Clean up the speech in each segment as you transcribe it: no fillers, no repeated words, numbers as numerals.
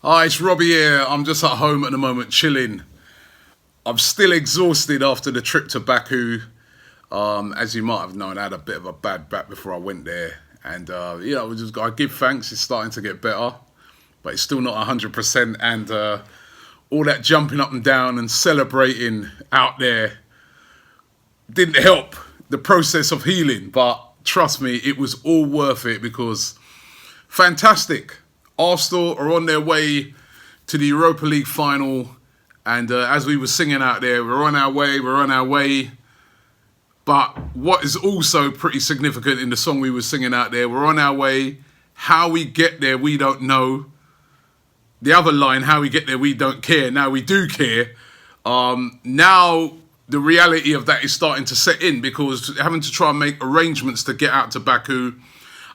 Hi, it's Robbie here. I'm just at home at the moment, chilling. I'm still exhausted after the trip to Baku. As you might have known, I had a bit of a bad back before I went there. And, we just got to give thanks. It's starting to get better, but it's still not 100%. And all that jumping up and down and celebrating out there didn't help the process of healing. But trust me, it was all worth it because fantastic. Arsenal are on their way to the Europa League final. And as we were singing out there, we're on our way. But what is also pretty significant in the song we were singing out there, we're on our way. How we get there, we don't know. The other line, how we get there, we don't care. Now we do care. Now the reality of that is starting to set in because having to try and make arrangements to get out to Baku.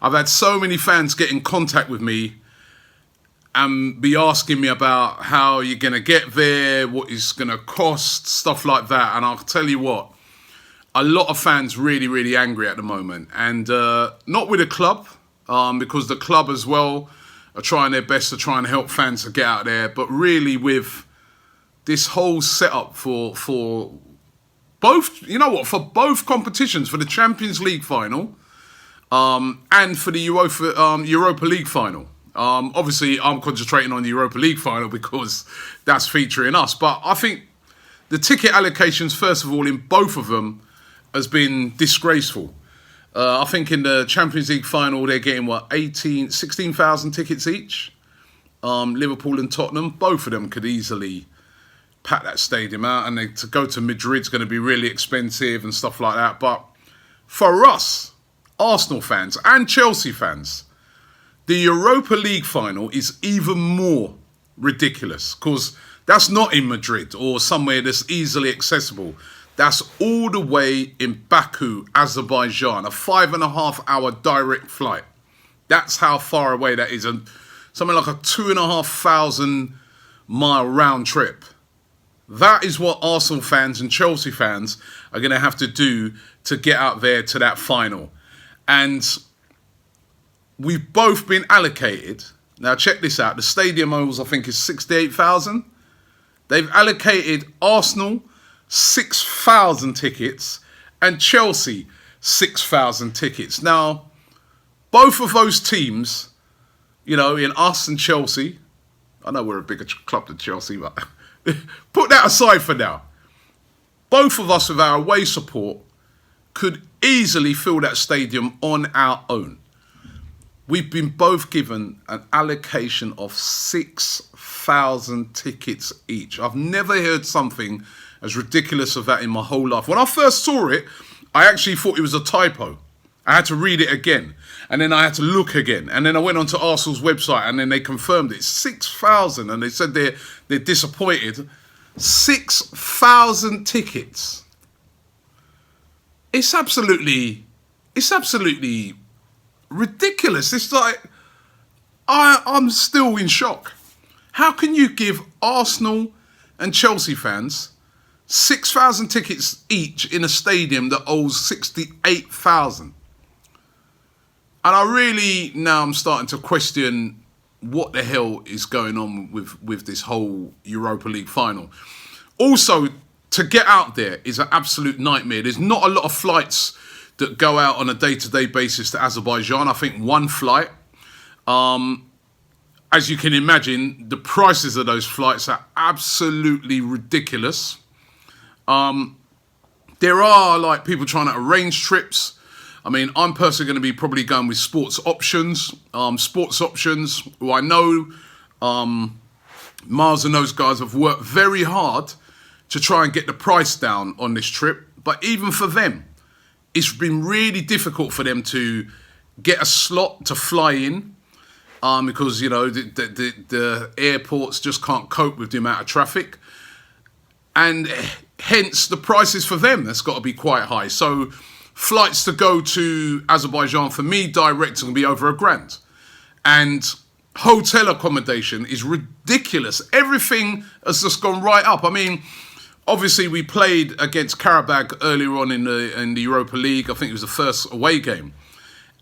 I've had so many fans get in contact with me and be asking me about how you're going to get there, what it's going to cost, stuff like that. And I'll tell you what, a lot of fans really, really angry at the moment. And not with the club, because the club as well are trying their best to try and help fans to get out there, but really with this whole setup for both, for both competitions, for the Champions League final and for the UEFA Europa League final. Obviously, I'm concentrating on the Europa League final because that's featuring us. But I think the ticket allocations, first of all, in both of them has been disgraceful. I think in the Champions League final, they're getting, 16,000 tickets each. Liverpool and Tottenham, both of them could easily pack that stadium out. And to go to Madrid's going to be really expensive and stuff like that. But for us, Arsenal fans and Chelsea fans, the Europa League final is even more ridiculous because that's not in Madrid or somewhere that's easily accessible. That's all the way in Baku, Azerbaijan, a 5.5 hour direct flight. That's how far away that is. And something like a 2,500 mile round trip. That is what Arsenal fans and Chelsea fans are going to have to do to get out there to that final. And we've both been allocated. Now check this out. The stadium holds, I think, is 68,000. They've allocated Arsenal 6,000 tickets and Chelsea 6,000 tickets. Now, both of those teams, in us and Chelsea, I know we're a bigger club than Chelsea, but put that aside for now. Both of us with our away support could easily fill that stadium on our own. We've been both given an allocation of 6,000 tickets each. I've never heard something as ridiculous as that in my whole life. When I first saw it, I actually thought it was a typo. I had to read it again. And then I had to look again. And then I went onto Arsenal's website and then they confirmed it. 6,000. And they said they're disappointed. 6,000 tickets. It's absolutely ridiculous. It's like, I'm still in shock. How can you give Arsenal and Chelsea fans 6,000 tickets each in a stadium that holds 68,000? And I'm starting to question what the hell is going on with this whole Europa League final. Also, to get out there is an absolute nightmare. There's not a lot of flights that go out on a day-to-day basis to Azerbaijan. I think one flight. As you can imagine, the prices of those flights are absolutely ridiculous. There are people trying to arrange trips. I mean, I'm personally going to be probably going with Sports Options, who I know Miles and those guys have worked very hard to try and get the price down on this trip. But even for them, it's been really difficult for them to get a slot to fly in because, the airports just can't cope with the amount of traffic. And hence the prices for them, that's got to be quite high. So flights to go to Azerbaijan, for me, direct, are going to be over £1,000. And hotel accommodation is ridiculous. Everything has just gone right up. I mean, obviously, we played against Karabakh earlier on in the Europa League. I think it was the first away game.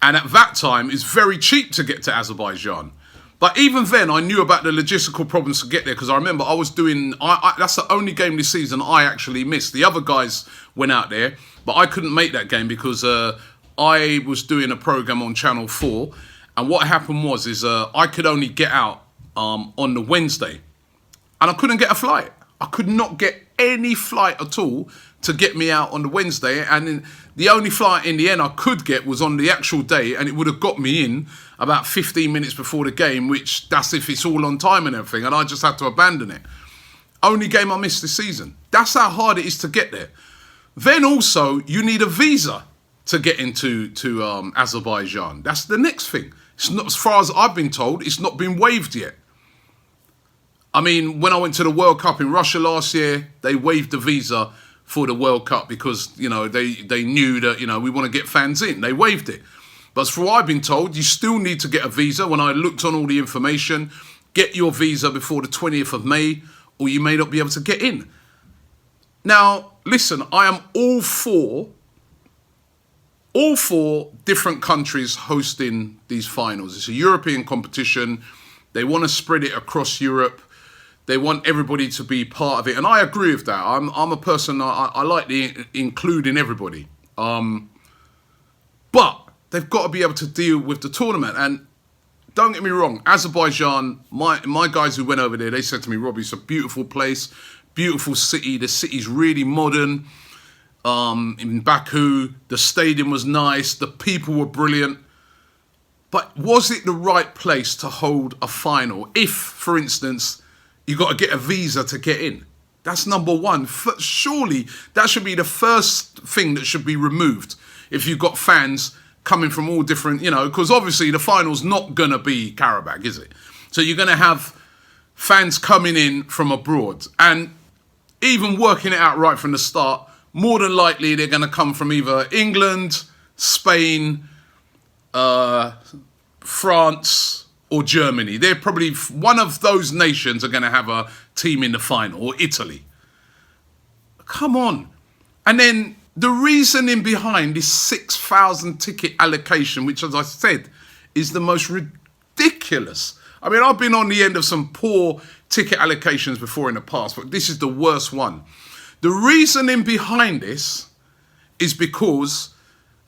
And at that time, it's very cheap to get to Azerbaijan. But even then, I knew about the logistical problems to get there, because I remember I was doing. That's the only game this season I actually missed. The other guys went out there, but I couldn't make that game because I was doing a program on Channel 4, and what happened was I could only get out on the Wednesday, and I couldn't get a flight. I could not get any flight at all to get me out on the Wednesday, and the only flight in the end I could get was on the actual day, and it would have got me in about 15 minutes before the game, which that's if it's all on time and everything, and I just had to abandon it. Only game I missed this season. That's how hard it is to get there. Then also, you need a visa to get into Azerbaijan. That's the next thing. It's not, as far as I've been told, it's not been waived yet. I mean, when I went to the World Cup in Russia last year, they waived the visa for the World Cup because, they knew that, we want to get fans in. They waived it. But as for what I've been told, you still need to get a visa. When I looked on all the information, get your visa before the 20th of May, or you may not be able to get in. Now, listen, I am all for different countries hosting these finals. It's a European competition. They want to spread it across Europe. They want everybody to be part of it. And I agree with that. I'm a person, I like including everybody. But they've got to be able to deal with the tournament. And don't get me wrong, Azerbaijan, my guys who went over there, they said to me, Robbie, it's a beautiful place, beautiful city. The city's really modern. In Baku, the stadium was nice. The people were brilliant. But was it the right place to hold a final? If, for instance, you got to get a visa to get in. That's number one. Surely that should be the first thing that should be removed if you've got fans coming from all different, because obviously the final's not going to be Karabakh, is it? So you're going to have fans coming in from abroad. And even working it out right from the start, more than likely they're going to come from either England, Spain, France, or Germany. They're probably one of those nations are going to have a team in the final, or Italy. Come on. And then the reasoning behind this 6,000 ticket allocation, which, as I said, is the most ridiculous. I mean, I've been on the end of some poor ticket allocations before in the past, but this is the worst one. The reasoning behind this is because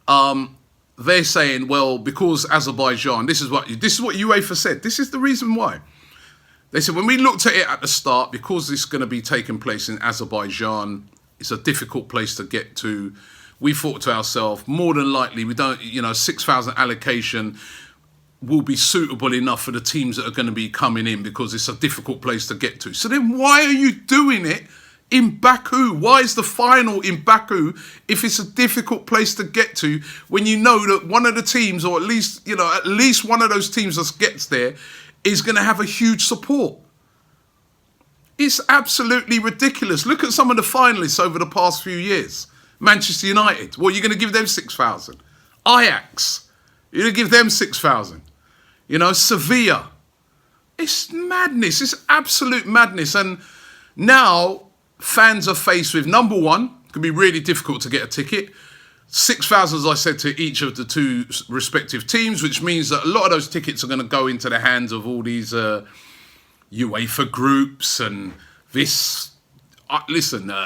they're saying, well, because Azerbaijan, this is what UEFA said. This is the reason why. They said, when we looked at it at the start, because this is going to be taking place in Azerbaijan, it's a difficult place to get to. We thought to ourselves, more than likely, we don't, 6,000 allocation will be suitable enough for the teams that are going to be coming in because it's a difficult place to get to. So then why are you doing it in Baku? Why is the final in Baku if it's a difficult place to get to when you know that one of the teams, or at least one of those teams that gets there, is going to have a huge support? It's absolutely ridiculous. Look at some of the finalists over the past few years. Manchester United, well, you're going to give them 6,000. Ajax, you're going to give them 6,000. Sevilla. It's madness. It's absolute madness. And now fans are faced with, number one, it can be really difficult to get a ticket. 6,000, as I said, to each of the two respective teams, which means that a lot of those tickets are going to go into the hands of all these UEFA groups and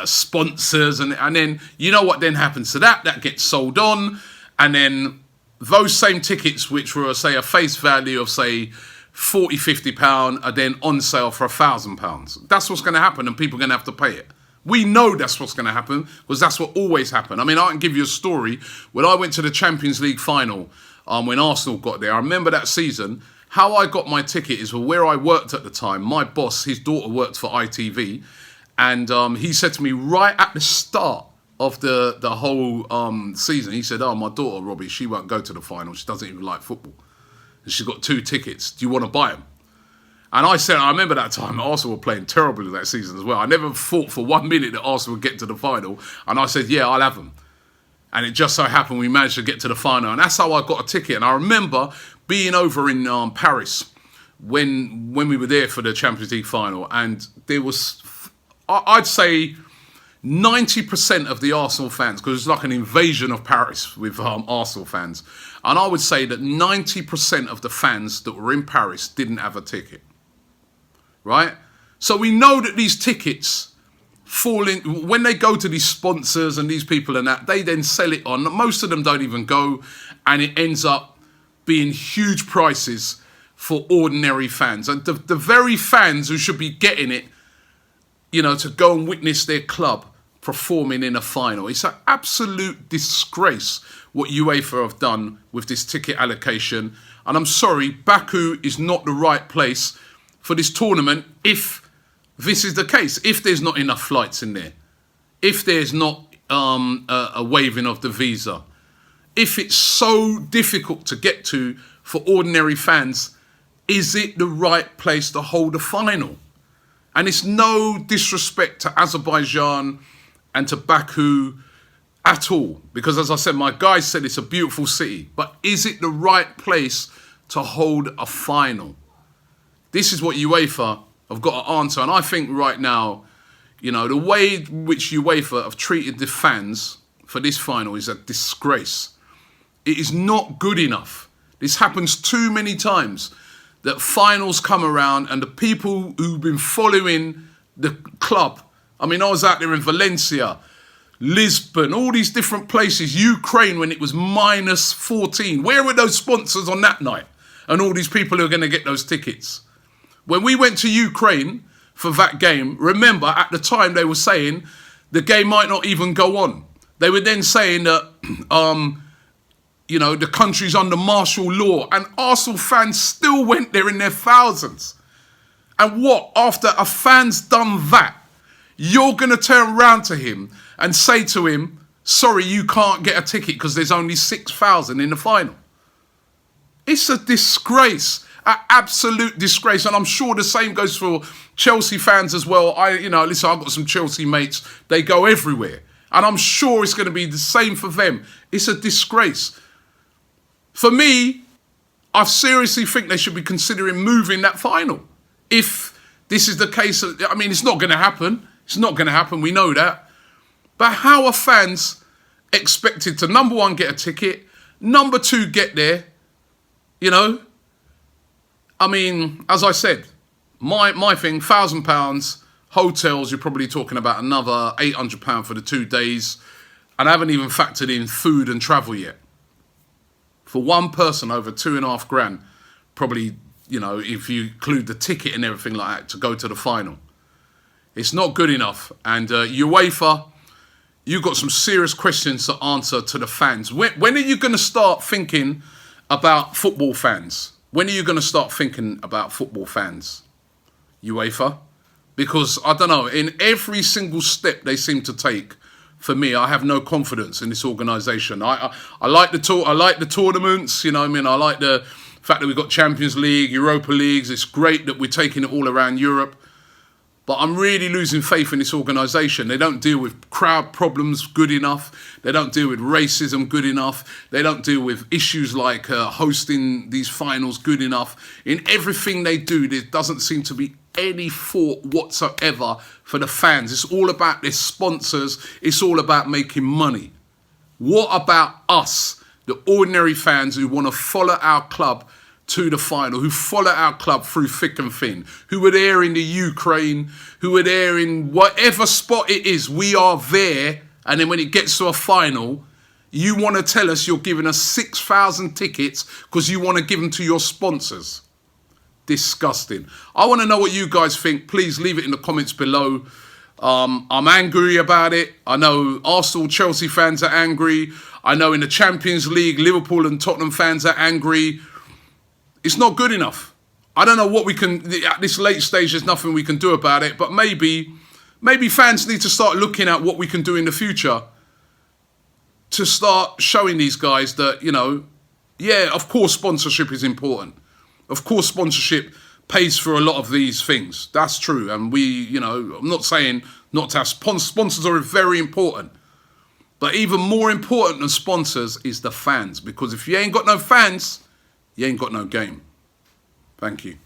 sponsors. And then, you know what then happens to that? That gets sold on. And then those same tickets, which were, say, a face value of, say, £40-50 are then on sale for £1,000. That's what's going to happen, and people are going to have to pay it. We know that's what's going to happen because that's what always happened. I mean, I can give you a story. When I went to the Champions League final, when Arsenal got there, I remember that season. How I got my ticket is where I worked at the time. My boss, his daughter worked for ITV, and he said to me right at the start of the whole season, he said, "Oh, my daughter Robbie, she won't go to the final. She doesn't even like football. And she's got 2 tickets. Do you want to buy them?" And I said, I remember that time Arsenal were playing terribly that season as well. I never thought for 1 minute that Arsenal would get to the final. And I said, yeah, I'll have them. And it just so happened we managed to get to the final. And that's how I got a ticket. And I remember being over in Paris when we were there for the Champions League final. And there was, I'd say, 90% of the Arsenal fans, because it's like an invasion of Paris with Arsenal fans. And I would say that 90% of the fans that were in Paris didn't have a ticket. Right? So we know that these tickets fall in, when they go to these sponsors and these people and that, they then sell it on. Most of them don't even go, and it ends up being huge prices for ordinary fans. And the very fans who should be getting it, you know, to go and witness their club performing in a final. It's an absolute disgrace what UEFA have done with this ticket allocation. And I'm sorry, Baku is not the right place for this tournament if this is the case. If there's not enough flights in there. If there's not a waiving of the visa. If it's so difficult to get to for ordinary fans, is it the right place to hold a final? And it's no disrespect to Azerbaijan and to Baku at all. Because as I said, my guy said it's a beautiful city. But is it the right place to hold a final? This is what UEFA have got to answer. And I think right now, you know, the way in which UEFA have treated the fans for this final is a disgrace. It is not good enough. This happens too many times, that finals come around and the people who've been following the club, I mean, I was out there in Valencia, Lisbon, all these different places, Ukraine when it was minus 14. Where were those sponsors on that night? And all these people who are going to get those tickets. When we went to Ukraine for that game, remember at the time they were saying the game might not even go on. They were then saying that, you know, the country's under martial law, and Arsenal fans still went there in their thousands. And what? After a fan's done that, you're going to turn around to him and say to him, sorry, you can't get a ticket because there's only 6,000 in the final. It's a disgrace, an absolute disgrace. And I'm sure the same goes for Chelsea fans as well. Listen, I've got some Chelsea mates. They go everywhere. And I'm sure it's going to be the same for them. It's a disgrace. For me, I seriously think they should be considering moving that final. If this is the case, I mean, it's not going to happen. It's not going to happen. We know that. But how are fans expected to, number one, get a ticket, number two, get there? You know? I mean, as I said, my thing, £1,000, hotels, you're probably talking about another £800 for the 2 days. And I haven't even factored in food and travel yet. For one person, over £2,500, probably, you know, if you include the ticket and everything like that, to go to the final. It's not good enough. And UEFA, you've got some serious questions to answer to the fans. When are you going to start thinking about football fans? When are you going to start thinking about football fans, UEFA? Because, I don't know, in every single step they seem to take, for me, I have no confidence in this organisation. I like the tournaments, you know what I mean? I like the fact that we've got Champions League, Europa Leagues. It's great that we're taking it all around Europe. But I'm really losing faith in this organisation. They don't deal with crowd problems good enough. They don't deal with racism good enough. They don't deal with issues like hosting these finals good enough. In everything they do, there doesn't seem to be any thought whatsoever for the fans. It's all about their sponsors. It's all about making money. What about us, the ordinary fans who want to follow our club to the final, who follow our club through thick and thin, who are there in the Ukraine, who are there in whatever spot it is, we are there. And then when it gets to a final, you want to tell us you're giving us 6,000 tickets because you want to give them to your sponsors. Disgusting. I want to know what you guys think. Please leave it in the comments below. I'm angry about it. I know Arsenal, Chelsea fans are angry. I know in the Champions League, Liverpool and Tottenham fans are angry. It's not good enough. I don't know what we can, at this late stage, there's nothing we can do about it. But maybe fans need to start looking at what we can do in the future to start showing these guys that, you know, yeah, of course sponsorship is important. Of course sponsorship pays for a lot of these things. That's true. And we, you know, I'm not saying not to have sponsors are very important. But even more important than sponsors is the fans. Because if you ain't got no fans, you ain't got no game. Thank you.